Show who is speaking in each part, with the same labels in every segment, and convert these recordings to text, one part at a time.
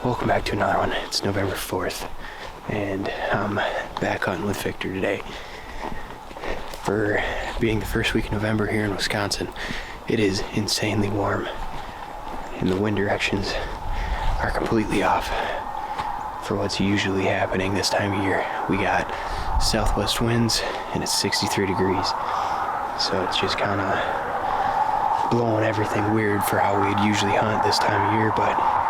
Speaker 1: Welcome back to another one. It's November 4th, and I'm back hunting with Victor today. For being the first week of November here in Wisconsin, it is insanely warm, and the wind directions are completely off for what's usually happening this time of year. We got southwest winds, and it's 63 degrees, so it's just kind of blowing everything weird for how we'd usually hunt this time of year, but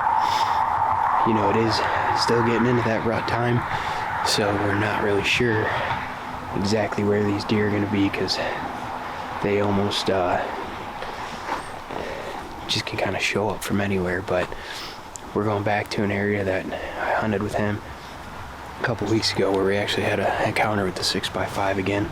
Speaker 1: you know, it is still getting into that rut time, so we're not really sure exactly where these deer are going to be, because they almost just can kind of show up from anywhere. But we're going back to an area that I hunted with him a couple weeks ago, where we actually had an encounter with the 6x5 again.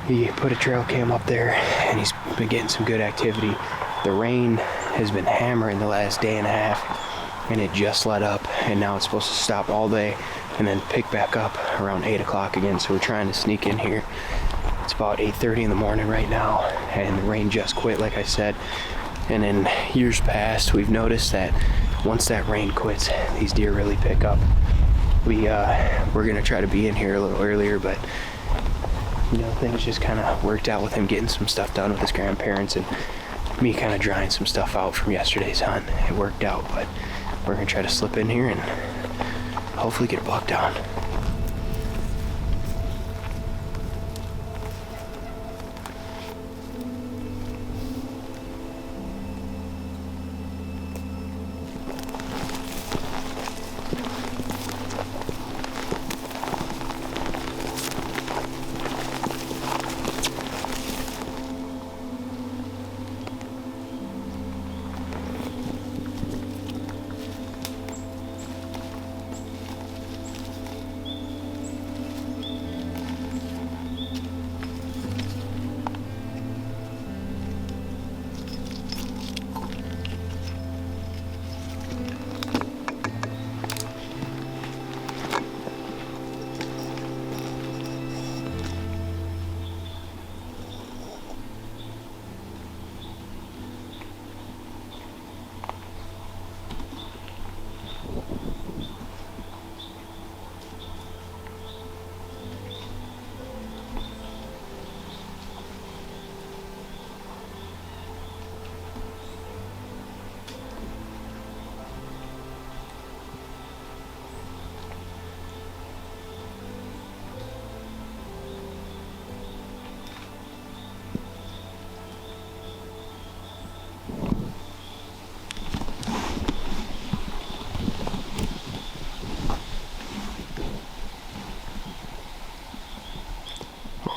Speaker 1: He put a trail cam up there, and he's been getting some good activity. The rain has been hammering the last day and a half, and it just let up, and now it's supposed to stop all day and then pick back up around 8 o'clock again. So we're trying to sneak in here. It's about 8:30 in the morning right now, and the rain just quit, like I said. And in years past, we've noticed that once that rain quits, these deer really pick up. We're gonna try to be in here a little earlier, but you know, things just kind of worked out with him getting some stuff done with his grandparents and me kind of drying some stuff out from yesterday's hunt. It worked out, but we're gonna try to slip in here and hopefully get a buck down.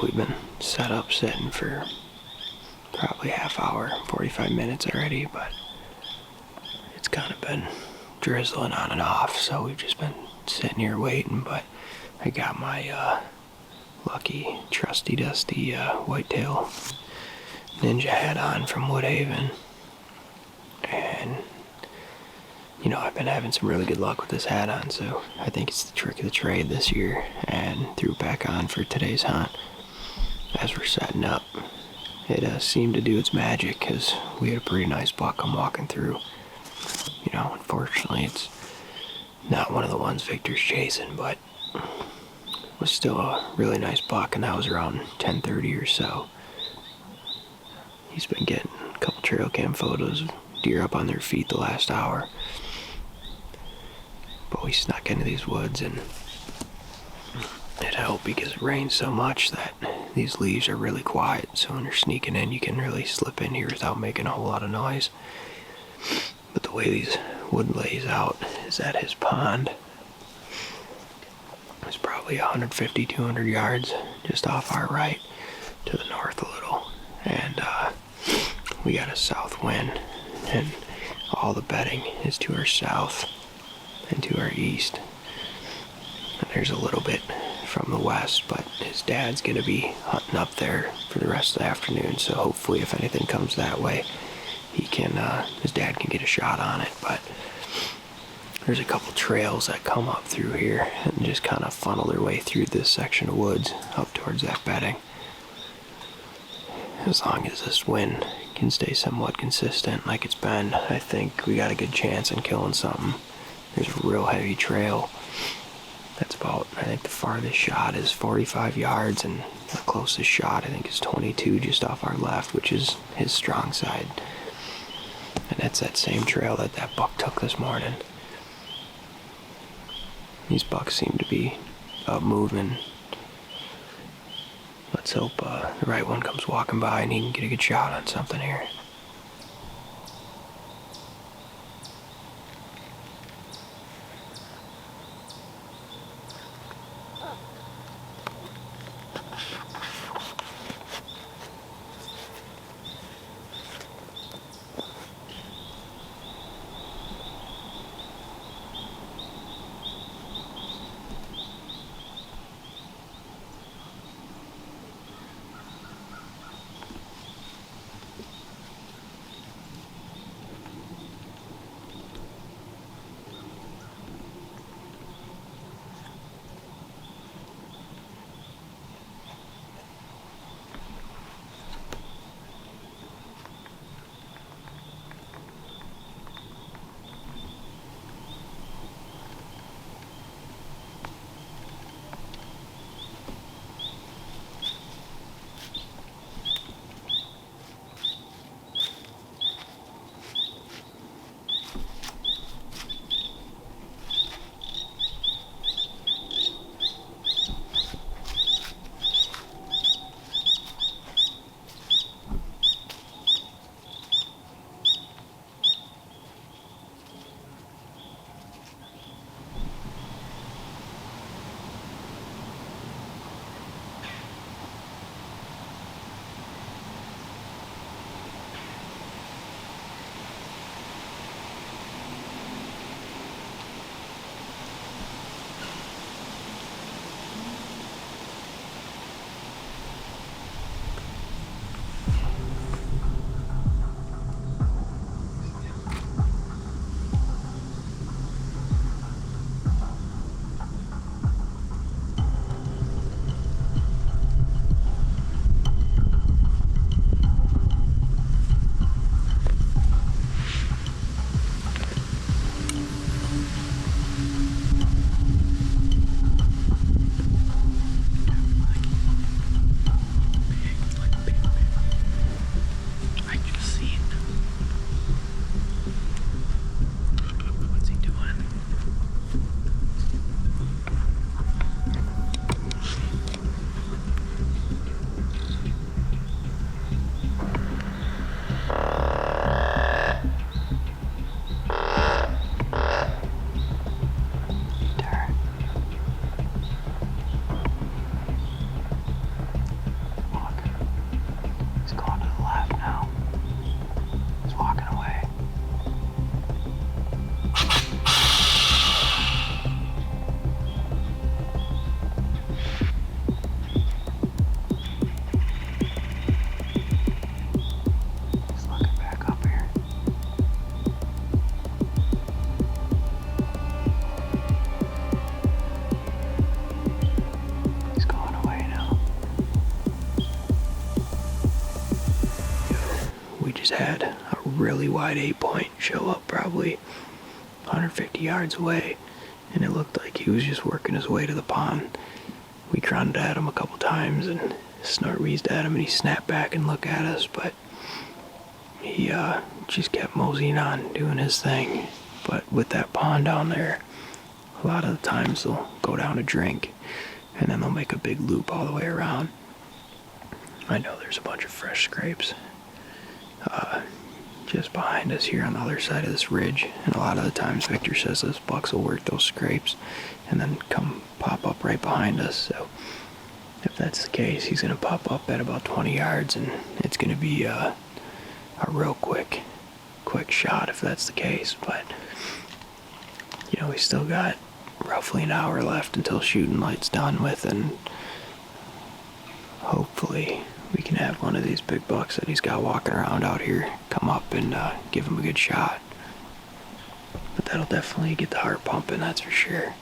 Speaker 1: We've been set up sitting for probably half hour, 45 minutes already, but it's kind of been drizzling on and off, so we've just been sitting here waiting. But I got my lucky, trusty, dusty whitetail ninja hat on from Woodhaven, and you know, I've been having some really good luck with this hat on, so I think it's the trick of the trade this year, and threw it back on for today's hunt. As we're setting up, it seemed to do its magic, because we had a pretty nice buck I'm walking through. You know, unfortunately it's not one of the ones Victor's chasing, but it was still a really nice buck, and that was around 10:30 or so. He's been getting a couple trail cam photos of deer up on their feet the last hour. But we snuck into these woods, and it helped because it rained so much that these leaves are really quiet, so when you're sneaking in, you can really slip in here without making a whole lot of noise. But the way these wood lays out is that his pond is probably 150, 200 yards just off our right, to the north a little, and we got a south wind, and all the bedding is to our south and to our east. And there's a little bit from the west, but his dad's gonna be hunting up there for the rest of the afternoon, so hopefully if anything comes that way, he can his dad can get a shot on it. But there's a couple trails that come up through here and just kind of funnel their way through this section of woods up towards that bedding. As long as this wind can stay somewhat consistent like it's been, I think we got a good chance in killing something there's a real heavy trail. That's about, I think the farthest shot is 45 yards, and the closest shot I think is 22 just off our left, which is his strong side. And that's that same trail that that buck took this morning. These bucks seem to be moving. Let's hope the right one comes walking by and he can get a good shot on something here. Had a really wide 8-point show up probably 150 yards away, and it looked like he was just working his way to the pond. We grunted at him a couple times and snort wheezed at him, and he snapped back and looked at us, but he just kept moseying on doing his thing. But with that pond down there, a lot of the times they'll go down to drink and then they'll make a big loop all the way around. I know there's a bunch of fresh scrapes just behind us here on the other side of this ridge, and a lot of the times Victor says those bucks will work those scrapes and then come pop up right behind us. So if that's the case, he's going to pop up at about 20 yards, and it's going to be a real quick shot if that's the case. But you know, we still got roughly an hour left until shooting light's done with, and hopefully we can have one of these big bucks that he's got walking around out here come up and give him a good shot. But that'll definitely get the heart pumping, that's for sure.